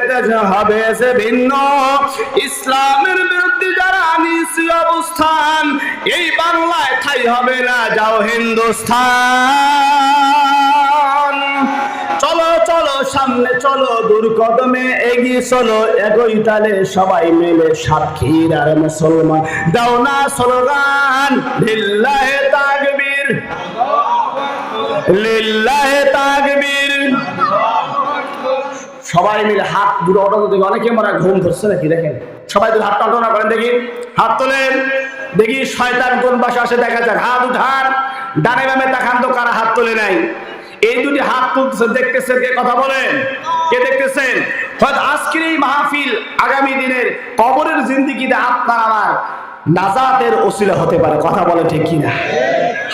তেজ হবে সে ভিন্ন। ইসলামের বিরুদ্ধে যারা নিছি অবস্থান, এই বাংলায় ঠাই হবে না, যাও হিন্দুস্তান। চলো চলো সামনে চলো, দূর কদমে এগিয়ে চলো, একই তালে সবাই মিলে সাতক্ষীর আর মুসলমান, দাও না স্লোগান লিল্লাহে তাকবীর, লিল্লাহে তাকবীর। সবাই মিলে হাত দুটো অটো দেখি, অনেকে মনে হয় ঘুম ধরছে নাকি, দেখেন সবাই দুটো হাত টানা করেন, দেখি হাত তোলেন, দেখি শয়তান কোন পাশে আসে দেখা যাক। হাত উঠান, ডানে বামে তাকান তো কারা হাত তোলে নাই। এই দুটি হাত তুলতেছে, দেখতেছেন কে? কথা বলেন, কে দেখতেছেন? হয়তো আজকের এই মাহফিল আগামী দিনের কবরের জিন্দেগিতে আপনার আমার নাজাতের ওসিলা হতে পারে। কথা বলে ঠিক কিনা?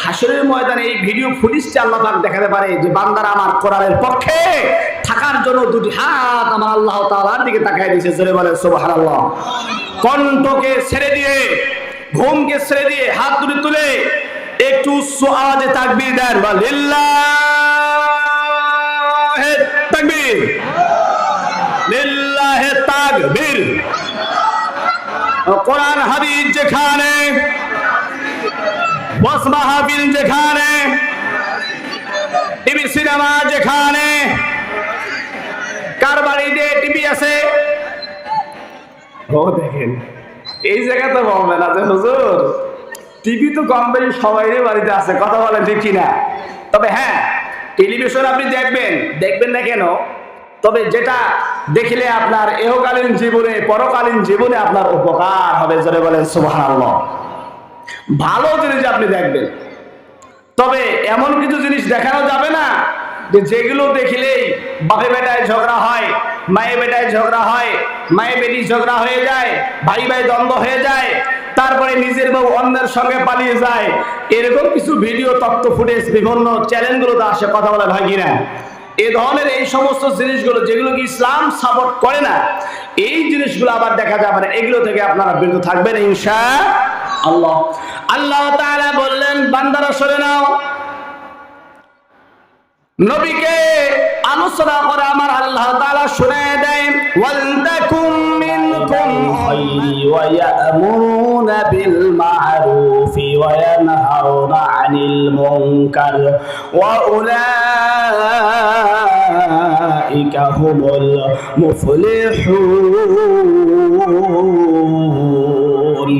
হাসরের ময়দানে এই ভিডিও ফুটেজটি আল্লাহ পাক দেখাতে পারে যে বান্দারা আমার কোরআনের পক্ষে থাকার জন্য দুটি হাত আমার আল্লাহ তাআলার দিকে তাকায় দিয়েছে। জোরে বলেন সুবহানাল্লাহ। কণ্ঠকে ছেড়ে দিয়ে, ঘুমকে ছেড়ে দিয়ে হাত দুটি তুলে একটু উচ্চ আওয়াজে তাকবীর দেন, বা লিল্লাহে তাকবীর, লিল্লাহে তাকবীর। কোরআন হাদিস যেখানে, ওয়াজ মাহফিল যেখানে, টিভি সিনেমা যেখানে, কার বাড়িতে টিভি আছে ও দেখেন, এই জায়গায় তো বলবে না যে হুজুর টিভি তো কম বেশি সবাই বাড়িতে আছে। কথা বলেন ঠিক কিনা? তবে হ্যাঁ, টেলিভিশন আপনি দেখবেন, দেখবেন না কেন, তবে যেটা দেখলে আপনার ইহকালীন জীবনে পরকালীন জীবনে আপনার উপকার হবে। জোরে বলেন সুবহানাল্লাহ। ভালো জিনিস আপনি দেখবেন, তবে এমন কিছু জিনিস দেখানো যাবে না যে যেগুলো দেখলেই বাপে বেটায় ঝগড়া হয়, মায়ে বেটায় ঝগড়া হয়, মায়ে বেটি ঝগড়া হয়ে যায়, ভাই ভাই দ্বন্দ্ব হয়ে যায়, তারপরে নিজের বউ অন্যের সঙ্গে পালিয়ে যায়। এরকম কিছু ভিডিও তথ্য ফুটেজ বিভিন্ন চ্যানেলগুলোতে আসে। কথা বলে ভাই কিনা? এ ধরনের এই সমস্ত জিনিসগুলো যেগুলো কি ইসলাম সাপোর্ট করে না, এই জিনিসগুলো আবার দেখা যাবে না। এগুলো থেকে আপনারা বিরত থাকবেন ইনশাআল্লাহ। আল্লাহ তাআলা বললেন, বান্দারা শুনে নাও, নবীকে আলোচনা করে আমার আল্লাহ তাআলা শুনিয়ে দেন, ওয়ালতাকুম মিনকুম ওয়া ইয়া'মুরুনা বিল মা'রুফি ওয়া ইয়ানহাউনা আনিল মুনকার ওয়া উলাইকা হুমুল মুফলিহুন।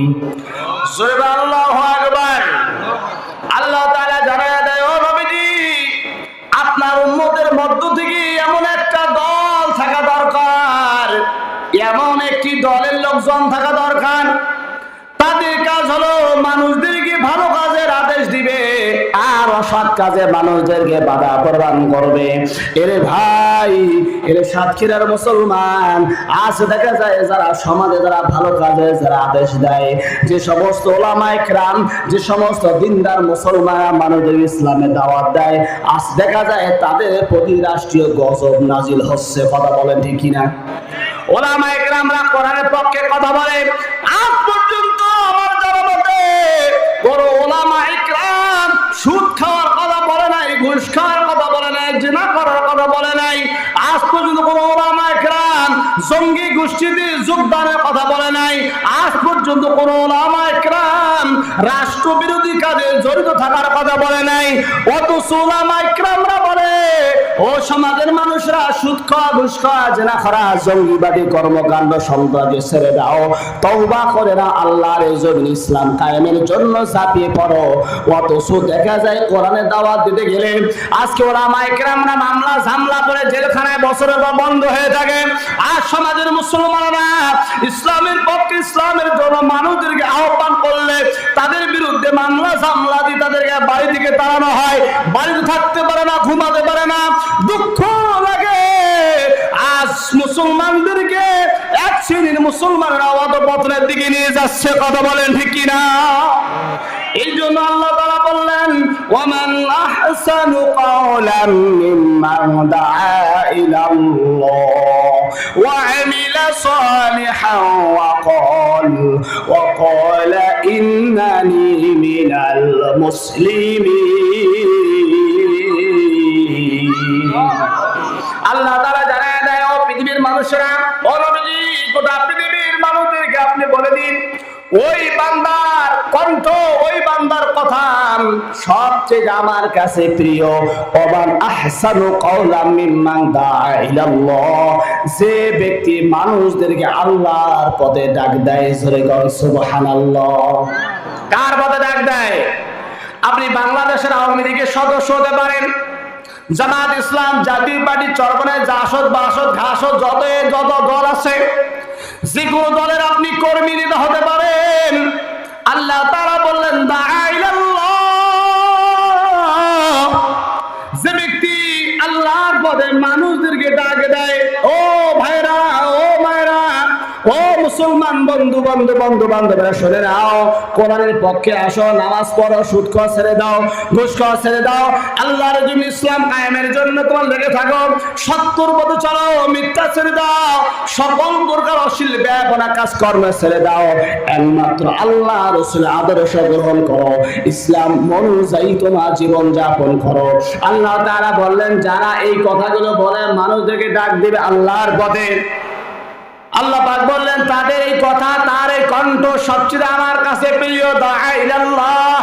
সুবহানাল্লাহু আকবার। আল্লাহ তাআলা জানায় দেয়, ও নবীজি, আপনার উম্মতের মধ্য থেকে এমন একটা দল থাকা দরকার, এমন একটি দলের লোকজন থাকা দরকার, তাদের কাজ হলো মানুষদেরকে ভালো কাজের আদেশ দিবে আর অসৎ কাজে মানুষদেরকে বাধা প্রদান করবে। এরে ভাই, এরে সাতক্ষীরার মুসলমান, আজ দেখা যায় যারা সমাজে যারা ভালো কাজে যারা আদেশ দেয়, যে সমস্ত ওলামায়ে কেরাম, যে সমস্ত দিনদার মুসলমান মানুষদের ইসলামে দাওয়াত দেয়, আজ দেখা যায় তাদের প্রতি রাষ্ট্রীয় গজব নাজিল হচ্ছে। কথা বলেন ঠিক কিনা? ওলামায়ে কেরামরা কোরআনের পক্ষে কথা বলে, আজ পর্যন্ত আমার জানা মতে বড় ওলামায়ে কেরাম সুদ খাওয়ার কথা বলে নাই, ঘুষ খাওয়ার কথা বলে নাই, জিনা করার কথা বলে নাই। আজ পর্যন্ত কোনো ওলামায়ে কেরাম জঙ্গি গোষ্ঠীতে যোগদানের কথা বলে নাই। আজ পর্যন্ত কোনো ওলামায়ে কেরাম রাষ্ট্রবিরোধী কাজে জড়িত থাকার কথা বলে নাই। অথচ ওলামায়ে কেরামরা বলে, ও সমাজের মানুষরা সুদ খাওয়া, ঘুষ খাওয়া, জিনা করা, জঙ্গিবাদী কর্মকাণ্ড সন্ত্রাসী ছেড়ে দাও, তওবা করে না, আল্লাহর জমিন ইসলাম কায়েমের জন্য ঝাঁপিয়ে পড়ো। অথচ দেখা যায় কোরআনের দাওয়াত দিতে গেলে আজকে ওলামায়ে কেরামরা মামলা ঝামলা করে জেলখানায় বছরের পর বন্ধ হয়ে থাকে। আর সমাজের মুসলমানরা ইসলামের পক্ষে, ইসলামের জন্য মানুষদেরকে আহ্বান করলে তাদের বিরুদ্ধে মামলা ঝামলা দিয়ে তাদেরকে বাড়ি থেকে তাড়ানো হয়, বাড়িতে থাকতে পারে না, ঘুমাতে পারে না। দুঃখ লাগে আজ মুসলমানদেরকে এক শ্রেণীর মুসলমানরা অধঃপতনের দিকে নিয়ে যাচ্ছে। কথা বলেন ঠিক কিনা? এই জন্য আল্লাহ তাআলা বললেন, ওয়ামান আহসানু কাওলাম মিম্মান দাআ ইলাল্লাহ ওয়া আমিলা সালিহান ওয়া ক্বালা ইন্নানি মিনাল মুসলিমিন। আল্লাহ তাআলা জানায় দেয়, ও পৃথিবীর মানুষ মানুষেরা, ও নবীজি গোটা পৃথিবীর মানুষদেরকে আপনি বলে দিন ওই বান্দার কণ্ঠ, ওই বান্দার কথা সবচেয়ে আমার কাছে প্রিয়। ওমান আহসানু কাওলাম মিম্মান দাআ ইলাল্লাহ, যে ব্যক্তি মানুষদেরকে আল্লাহর পথে ডাক দেয়, জোরে বল সুবহানাল্লাহ। কার পথে ডাক দেয়? আপনি বাংলাদেশের আওয়ামী লীগের সদস্য হতে পারেন, জামাত ইসলাম, জাতীয় পার্টি, চরমনায় জাসদ বাসদ ঘাসদ যত দল আছে, যে কোনো দলের আপনি কর্মী নেতা হতে পারেন। আল্লাহ তাআলা বললেন দাআ ইলাল্লাহ, যে ব্যক্তি আল্লাহর পথে মানুষদেরকে ডাক দেয়। ও ভাইরা, ও মায়েরা, ও মুসলমান বন্ধু বান্ধবরা, শুনে নাও, কোরআনের পক্ষে আসো, নামাজ পড়ো, সুদ খাওয়া ছেড়ে দাও, ঘুষ খাওয়া ছেড়ে দাও, আল্লাহর জন্য ইসলাম কায়েমের জন্য তোমার লেগে থাকো, সত্যর পথে চলো, মিথ্যা ছেড়ে দাও, সকল প্রকার অশ্লীল বেয়াপনা কাজ কর্ম ছেড়ে দাও, একমাত্র আল্লাহ রাসূলের আদর্শ গ্রহণ করো, ইসলাম অনুযায়ী তোমার জীবন যাপন করো। আল্লাহ তাআলা বললেন যারা এই কথাগুলো বলে মানুষদেরকে ডাক দিবে আল্লাহর পথে, আল্লাহ পাক বললেন তাদের এই কথা, তার এই কণ্ঠ সবচেয়ে আমার কাছে প্রিয়। দাআ ইলাল্লাহ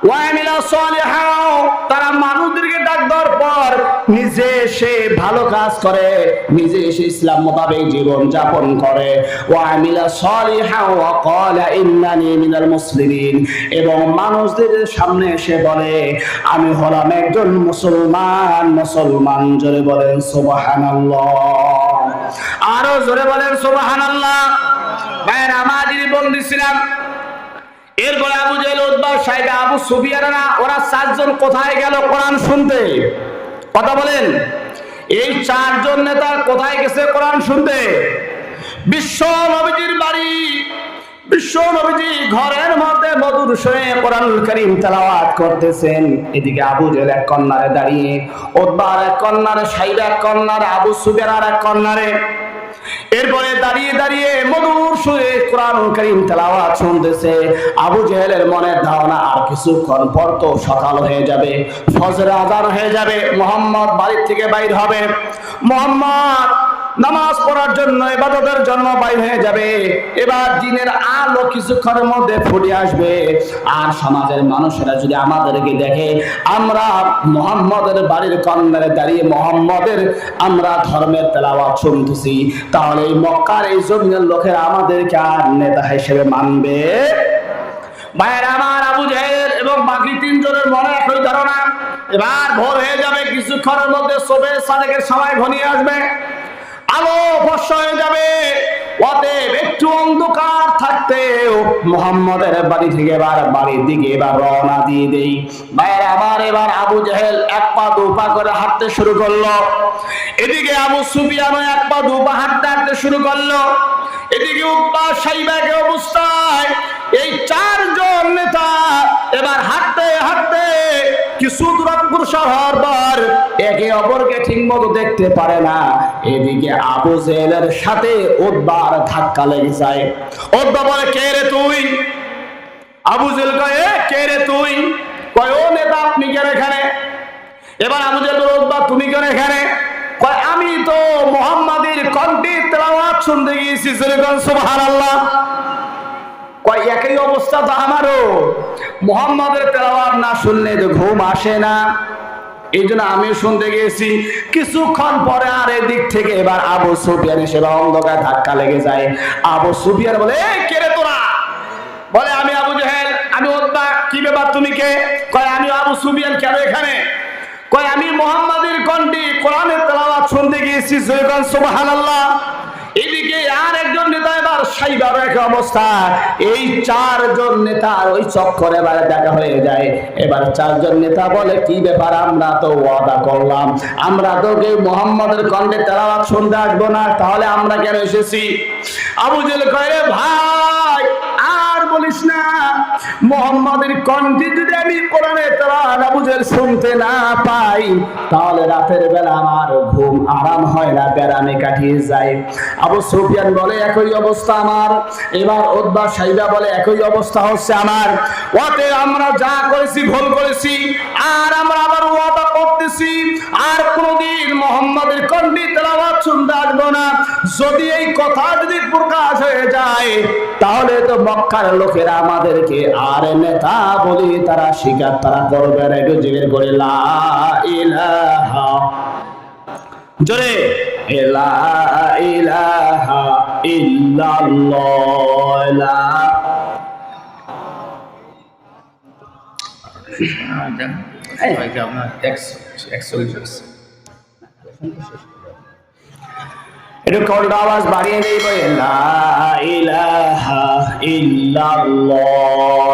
ওয়া আমিলা সালিহাও, তারা মানুষদেরকে ডাক দেওয়ার পর নিজে সে ভালো কাজ করে, নিজে সে ইসলাম মোতাবেক জীবন যাপন করে। ওয়া আমিলা সালিহাও ওয়া ক্বালা ইন্নানি মিনাল মুসলিমিন, এবং মানুষদের সামনে এসে বলে আমি হলাম একজন মুসলমান। জোরে বলেন সুবহানাল্লাহ, আরো জোরে বলেন সুবহানাল্লাহ। ভাইরা আমার যিনি বলছিলাম, এরপরে আবু জেহেল, উতবা, সাইবা, আবু সুফিয়ানরা, ওরা চারজন কোথায় গেল কোরআন শুনতে? কথা বলেন, এই চারজন নেতা কোথায় গেছে কোরআন শুনতে? বিশ্ব নবীজির বাড়ি, বিশ্ব নবীজি ঘরের মধ্যে মধুর সুরে কোরআনুল কারীম তেলাওয়াত করতেছেন। এদিকে আবু জেহেল এক কর্নারে দাঁড়িয়ে, উতবা এক কর্নারে, সাইবা এক কর্নারে, আবু সুফিয়ান এক কর্নারে, এরপরে দাঁড়িয়ে মধুর সুরে কোরআনুল কারীম তেলাওয়াত শুনতেছে। আবু জেহেলের মনের ধারণা আর কিছুক্ষণ পর তো সকাল হয়ে যাবে, ফজরের আযান হয়ে যাবে, মুহাম্মদ বাড়ি থেকে বাইর হবে, মুহাম্মদ নামাজ পড়ার জন্য, ইবাদতের জন্য বাইর হয়ে যাবে। এবার দিনের আলো কিছুক্ষণের মধ্যে ফুটে আসবে, আর সমাজের মানুষেরা যদি আমাদেরকে দেখে আমরা মুহাম্মদের বাড়ির কর্নারে দাঁড়িয়ে মুহাম্মদের আমরা ধর্মের তেলাওয়াত শুনতেছি, তাহলে এই মক্কার এই জমিনের লোকেরা আমাদেরকে আর নেতা হিসেবে মানবে? ভাইয়েরা আমার, আবু জেহেল এবং বাকি তিনজনের মনে একই ধারণা। এবার ভোর হয়ে যাবে, কিছুক্ষণের মধ্যে সুবহে সাদেকের সময় ঘনিয়ে আসবে, আলো ফর্সা হয়ে যাবে। অতএব একটু অন্ধকার থাকতেও মুহাম্মদের বাড়ি থেকে এবার বাড়ির দিকে এবার রওনা দিয়ে দেই। ভাইয়েরা আমার, এবার আবু জেহেল এক পা দু পা করে হাঁটতে শুরু করলো, এদিকে আবু সুফিয়ানও এক পা দু পা হাঁটতে শুরু করলো, এদিকে উতবা সাইবাকে অবস্থায় এই চারজন নেতা এবার হাঁটতে কিছু দূর অগ্রসর হওয়ার পর একে অপরকে ঠিক মতো দেখতে পারে না। এদিকে আবু জেহেলের সাথে উতবার ধাক্কা লেগে যায়। উতবা বলে কে রে তুই? আবু জেহেল কয় কে রে তুই? কয় ও নেতা আপনি কেন এখানে? এবার আবু জেহেল বলে উতবা তুমি কেন এখানে? কয় আমি তো মুহাম্মাদের কণ্ঠে তেলাওয়াত শুনতে গিয়েছি, সুবহানাল্লাহ। কয় একই অবস্থা তো আমারও, মুহাম্মাদের তেলাওয়াত না শুনলে তো ঘুম আসে না, এই জন্য আমিও শুনতে গিয়েছি। কিছুক্ষণ পরে আর এদিক থেকে এবার আবু সুফিয়ান এসে অন্ধকার ধাক্কা লেগে যায়। আবু সুফিয়ান বলে কে রে তোরা? বলে আমি আবু জেহেল, আমি উতবা। কি ব্যাপার তুমি কে? কয় আমি আবু সুফিয়ান। কেন এখানে? কয় আমি মুহাম্মাদের কণ্ঠে কোরআনের তেলাওয়াত শুনতে গিয়েছি, সুবহানাল্লাহ। এদিকে আর একজন নেতা এবার সাইবার এক অবস্থা, এই চারজন নেতার ওই চক্করে এবার দেখা হয়ে যায়। এবার চারজন নেতা বলে কি ব্যাপার, আমরা তো ওয়াদা করলাম আমরা তোকে মুহাম্মাদের কণ্ঠে তেলাওয়াত শুনতে আসবো না, তাহলে আমরা কেন এসেছি? আবু জেহেল কয় রে ভাই আর বলিস না, মুহাম্মাদের কণ্ঠে যদি আমি কোরআনের তেলাওয়াত আবু জেহেল শুনতে না পাই, তাহলে রাতের বেলা আমার ঘুম আরাম হয় না, ব্যারামে কাটিয়ে যায়। আবু সুফিয়ান বলে একই অবস্থা আমার। এবার উতবা সাইবা বলে একই অবস্থা হচ্ছে আমার। ওতে আমরা যা করেছি ভুল করেছি, আর আমরা আবার ওয়াদা করতেছি আর কোনদিন মুহাম্মাদের কণ্ঠে তেলাওয়াত শুনতে আসবো না। যদি এই কথা যদি প্রকাশ হয়ে যায় তাহলে তো মক্কার লোকেরা আমাদেরকে আর নেতা বলি তারা স্বীকার তারা করবে না। একটু জিজ্ঞেস করে লা ইলাহা জোরে লা ইলাহা ইল্লাল্লাহ লা একটু কণ্ঠ আওয়াজ বাড়িয়ে দেই লা ইলাহা ইল্লাল্লাহ।